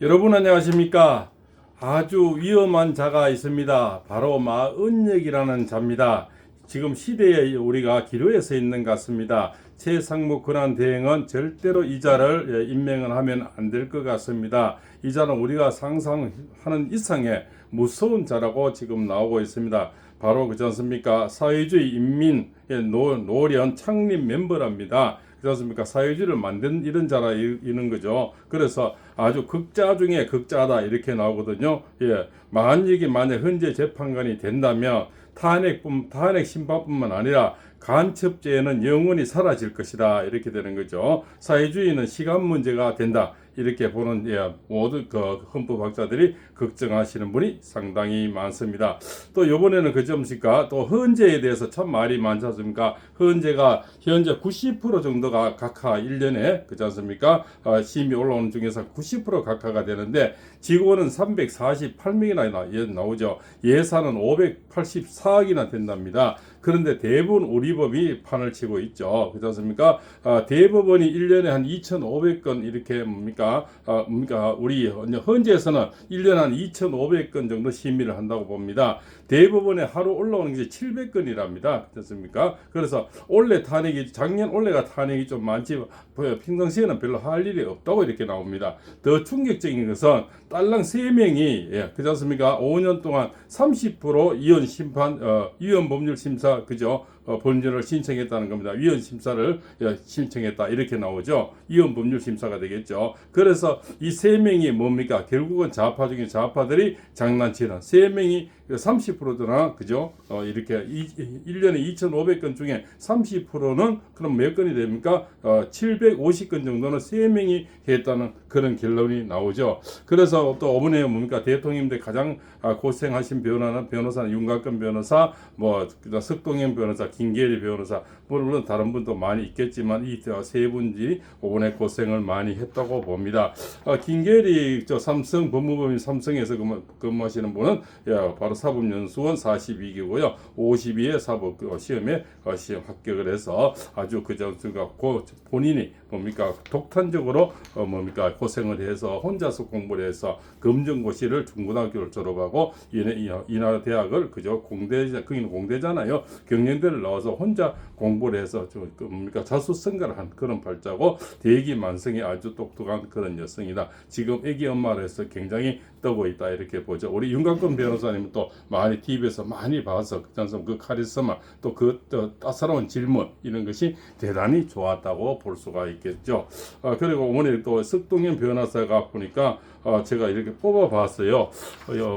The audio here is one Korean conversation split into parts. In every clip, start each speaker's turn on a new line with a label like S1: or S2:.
S1: 여러분 안녕하십니까? 아주 위험한 자가 있습니다. 바로 마은역이라는 자입니다. 지금 시대에 우리가 기로에 서 있는 것 같습니다. 최상무 권한대행은 절대로 이 자를 임명을 하면 안 될 것 같습니다. 이 자는 우리가 상상하는 이상의 무서운 자라고 지금 나오고 있습니다. 바로 그렇지 않습니까? 사회주의 인민 노련 창립 멤버랍니다. 그렇지 않습니까? 사회주의를 만든 이런 자라 이런 거죠. 그래서 아주 극자 중에 극자다 이렇게 나오거든요. 만약에 만약 현재 재판관이 된다면 탄핵 심판뿐만 아니라 간첩죄는 영원히 사라질 것이다 이렇게 되는 거죠. 사회주의는 시간 문제가 된다 이렇게 보는 모든 헌법학자들이 걱정하시는 분이 상당히 많습니다. 또 이번에는 그지 않습니까? 또 헌재에 대해서 참 말이 많지 않습니까? 헌재가 현재 90% 정도가 각하 1년에 그지 않습니까? 심의 올라오는 중에서 90% 각하가 되는데 직원은 348명이나 나오죠. 예산은 584억이나 된답니다. 그런데 대부분 우리 법이 판을 치고 있죠. 그렇지 않습니까? 대법원이 1년에 한 2,500건 이렇게 우리 헌재에서는 1년에 한 2,500건 정도 심의를 한다고 봅니다. 대법원에 하루 올라오는 게 700건이랍니다. 그렇습니까? 그래서 작년 올해가 탄핵이 좀 많지 평상시에는 별로 할 일이 없다고 이렇게 나옵니다. 더 충격적인 것은 딸랑 3명이 그렇지 않습니까? 5년 동안 30% 위헌 법률 심사 그죠? 법률을 신청했다는 겁니다. 위헌 심사를 신청했다 이렇게 나오죠. 위헌 법률 심사가 되겠죠. 그래서 이 3명이 뭡니까? 결국은 좌파 중에 좌파들이 장난치는 3명이 30%나 그죠? 이렇게 1년에 2,500건 중에 30%는 그럼 몇 건이 됩니까? 750건 정도는 3명이 했다는 그런 결론이 나오죠. 그래서 또 이번에 뭡니까? 대통령인데 가장 고생하신 변호사는 윤곽근 변호사, 석동현 변호사, 김계리 변호사, 물론 다른 분도 많이 있겠지만 이 세 분이 이번에 고생을 많이 했다고 봅니다. 김계리 삼성 법무법인 삼성에서 근무하시는 분은 바로 사법연수원 42기고요. 52회 사법 시험에 시험 합격을 해서 아주 본인이 독단적으로 고생을 해서 혼자서 공부를 해서 검정고시를 중고등학교를 졸업하고 이나 대학을 거기는 공대잖아요. 경영대를 나와서 혼자 공부를 해서 자수성가를 한 그런 발자고 대기만성이 아주 똑똑한 그런 여성이다. 지금 애기 엄마를 해서 굉장히 떠고 있다 이렇게 보죠. 우리 윤곽근 변호사님은 또 많이 TV에서 많이 봐서 그 카리스마 또 따사로운 질문 이런 것이 대단히 좋았다고 볼 수가 있겠죠. 그리고 오늘 또 석동현 변호사가 보니까 제가 이렇게 뽑아봤어요.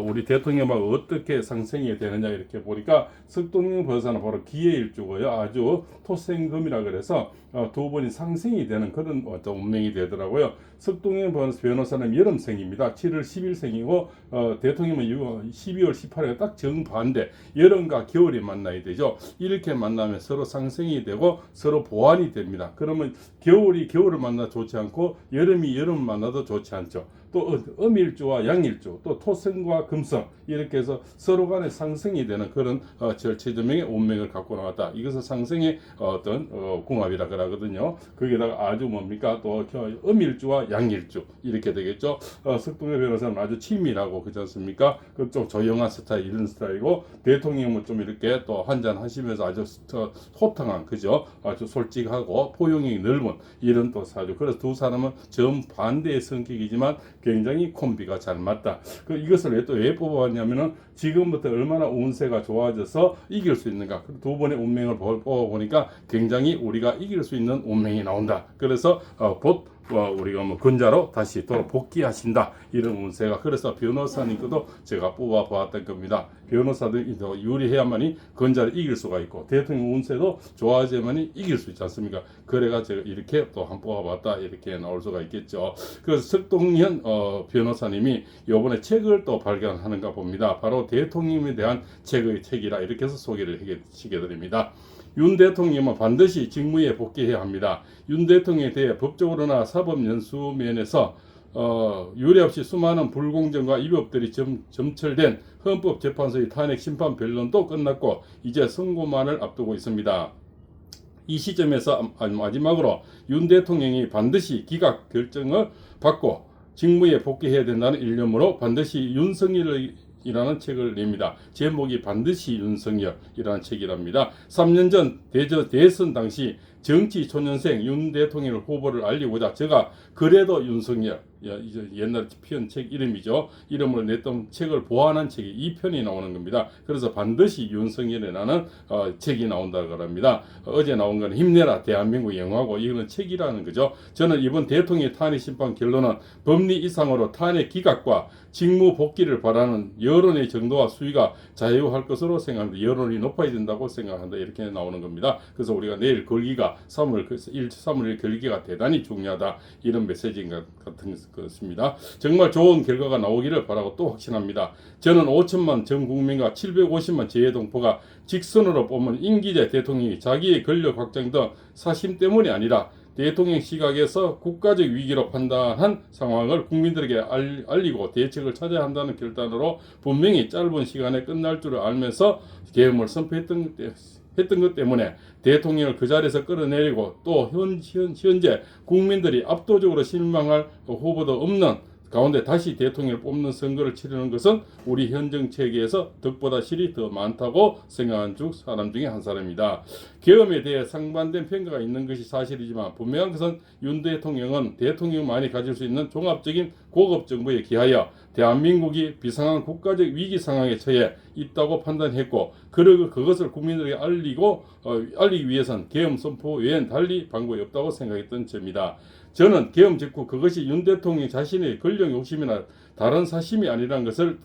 S1: 우리 대통령하고 어떻게 상생이 되느냐 이렇게 보니까 석동현 변호사는 바로 기회일주고요. 아주 토생금이라 그래서 두 번이 상생이 되는 그런 운명이 되더라고요. 석동현 변호사는 여름생입니다. 7월 10일생이고 대통령은 12월 18일에 딱 정반대 여름과 겨울이 만나야 되죠. 이렇게 만나면 서로 상생이 되고 서로 보완이 됩니다. 그러면 겨울이 겨울을 만나 좋지 않고 여름이 여름을 만나도 좋지 않죠. 또 음일주와 양일주 또 토성과 금성 이렇게 해서 서로 간에 상승이 되는 그런 절체조명의 운명을 갖고 나왔다. 이것은 상승의 어떤 궁합이라 그러거든요. 거기다가 아주 또 음일주와 양일주 이렇게 되겠죠. 석동현 변호사는 아주 친밀하고 그렇지 않습니까? 좀 조용한 스타일 이런 스타일이고 대통령은 좀 이렇게 또 한잔 하시면서 아주 호탕한 그죠? 아주 솔직하고 포용이 넓은 이런 또 사주. 그래서 두 사람은 정반대의 성격이지만 굉장히 콤비가 잘 맞다. 이것을 왜 뽑아왔냐면은 지금부터 얼마나 운세가 좋아져서 이길 수 있는가. 두 번의 운명을 뽑아보니까 굉장히 우리가 이길 수 있는 운명이 나온다. 그래서 우리가 근자로 다시 또 복귀하신다 이런 운세가. 그래서 변호사님께도 제가 뽑아보았던 겁니다. 변호사들이 더 유리해야만이 근자를 이길 수가 있고 대통령 운세도 좋아져야만이 이길 수 있지 않습니까? 그래가 제가 이렇게 또 한 뽑아봤다 이렇게 나올 수가 있겠죠. 그래서 석동현 변호사님이 이번에 책을 또 발견하는가 봅니다. 바로 대통령에 대한 책이라 이렇게 해서 소개를 해드립니다. 윤 대통령은 반드시 직무에 복귀해야 합니다. 윤 대통령에 대해 법적으로나 사법연수 면에서 유례없이 수많은 불공정과 위법들이 점철된 헌법재판소의 탄핵 심판 변론도 끝났고 이제 선고만을 앞두고 있습니다. 이 시점에서 마지막으로 윤 대통령이 반드시 기각 결정을 받고 직무에 복귀해야 된다는 일념으로 반드시 윤석열이라는 책을 냅니다. 제목이 반드시 윤석열이라는 책이랍니다. 3년 전 대선 당시 정치 초년생 윤 대통령 후보를 알리고자 제가 그래도 윤석열, 옛날 피운 책 이름이죠. 이름으로 냈던 책을 보완한 책이 2편이 나오는 겁니다. 그래서 반드시 윤석열이라는 책이 나온다고 합니다. 어제 나온 건 힘내라 대한민국 영화고 이거는 책이라는 거죠. 저는 이번 대통령 탄핵 심판 결론은 법리 이상으로 탄핵 기각과 직무 복귀를 바라는 여론의 정도와 수위가 자유할 것으로 생각합니다. 여론이 높아야 된다고 생각한다. 이렇게 나오는 겁니다. 그래서 우리가 내일 걸기가 3월 1 걸기가 대단히 중요하다. 이런 메시지 같은 것입니다. 정말 좋은 결과가 나오기를 바라고 또 확신합니다. 저는 5천만 전 국민과 750만 재외동포가 직선으로 뽑은 임기제 대통령이 자기의 권력 확장 등 사심 때문이 아니라 대통령 시각에서 국가적 위기로 판단한 상황을 국민들에게 알리고 대책을 찾아야 한다는 결단으로 분명히 짧은 시간에 끝날 줄을 알면서 계엄을 선포했던 것 때문에 대통령을 그 자리에서 끌어내리고 또 현재 국민들이 압도적으로 실망할 후보도 없는 가운데 다시 대통령을 뽑는 선거를 치르는 것은 우리 현 정책에서 덕보다 실이 더 많다고 생각한 사람 중에 한 사람입니다. 계엄에 대해 상반된 평가가 있는 것이 사실이지만 분명한 것은 윤 대통령은 대통령만이 가질 수 있는 종합적인 고급 정부에 기하여 대한민국이 비상한 국가적 위기 상황에 처해 있다고 판단했고 그것을 국민들에게 알리기 위해선 계엄 선포 외엔 달리 방법이 없다고 생각했던 점이다. 저는 계엄 직후 그것이 윤 대통령 자신의 권력 욕심이나 다른 사심이 아니라는 것을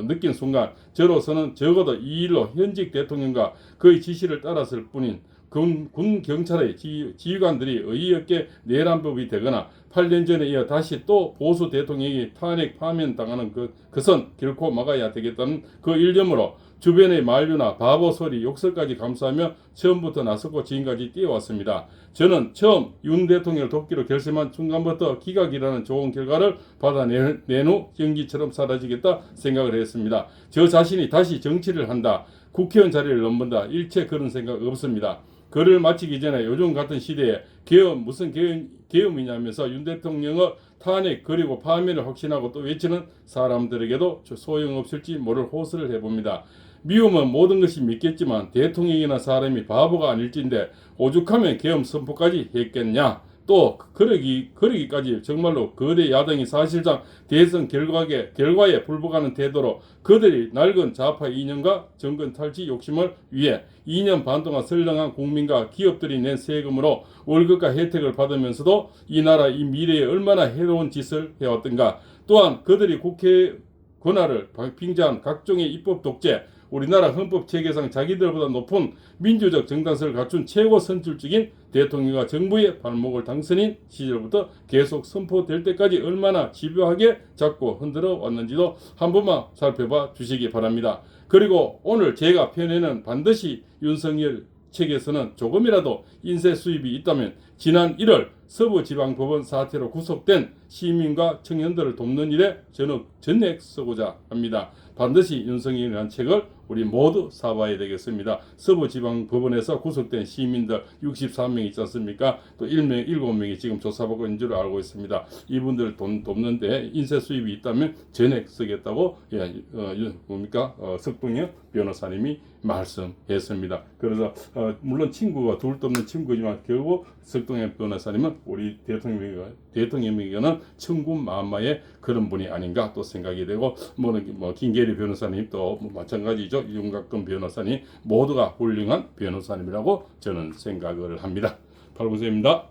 S1: 느낀 순간 저로서는 적어도 이 일로 현직 대통령과 그의 지시를 따랐을 뿐인 군 경찰의 지휘관들이 의의 없게 내란법이 되거나 8년 전에 이어 다시 또 보수 대통령이 탄핵 파면 당하는 그것은 결코 막아야 되겠다는 그 일념으로 주변의 만류나 바보 소리, 욕설까지 감수하며 처음부터 나섰고 지금까지 뛰어왔습니다. 저는 처음 윤 대통령을 돕기로 결심한 순간부터 기각이라는 좋은 결과를 받아낸 후 연기처럼 사라지겠다 생각을 했습니다. 저 자신이 다시 정치를 한다, 국회의원 자리를 넘는다, 일체 그런 생각 없습니다. 글을 마치기 전에 요즘 같은 시대에 무슨 계엄이냐면서 윤 대통령의 탄핵 그리고 파면을 확신하고 또 외치는 사람들에게도 소용없을지 모를 호소를 해봅니다. 미움은 모든 것이 믿겠지만 대통령이나 사람이 바보가 아닐진데 오죽하면 계엄 선포까지 했겠냐. 또 그러기까지 정말로 거대 야당이 사실상 대선 결과에 불복하는 태도로 그들이 낡은 좌파 이념과 정권 탈취 욕심을 위해 2년 반 동안 설렁한 국민과 기업들이 낸 세금으로 월급과 혜택을 받으면서도 이 나라 이 미래에 얼마나 해로운 짓을 해왔던가. 또한 그들이 국회 권한을 빙자한 각종의 입법 독재, 우리나라 헌법 체계상 자기들보다 높은 민주적 정당성을 갖춘 최고 선출직인 대통령과 정부의 발목을 당선인 시절부터 계속 선포될 때까지 얼마나 집요하게 잡고 흔들어 왔는지도 한 번만 살펴봐 주시기 바랍니다. 그리고 오늘 제가 펴내는 반드시 윤석열 책에서는 조금이라도 인세 수입이 있다면 지난 1월 서부지방법원 사태로 구속된 시민과 청년들을 돕는 일에 저는 전액 쓰고자 합니다. 반드시 윤석열이라는 책을 우리 모두 사봐야 되겠습니다. 서부지방법원에서 구속된 시민들 63명 있지 않습니까? 또 7명이 지금 조사받고 있는 줄 알고 있습니다. 이분들 돕는데 인세 수입이 있다면 전액 쓰겠다고 석동현 변호사님이 말씀했습니다. 그래서 물론 친구가 둘도 없는 친구지만 결국 석동현 변호사님은 우리 대통령에게는 천군 만마의 그런 분이 아닌가 또 생각이 되고 김계리 변호사님 또 마찬가지죠. 윤곽근 변호사님 모두가 훌륭한 변호사님이라고 저는 생각을 합니다. 팔보세입니다.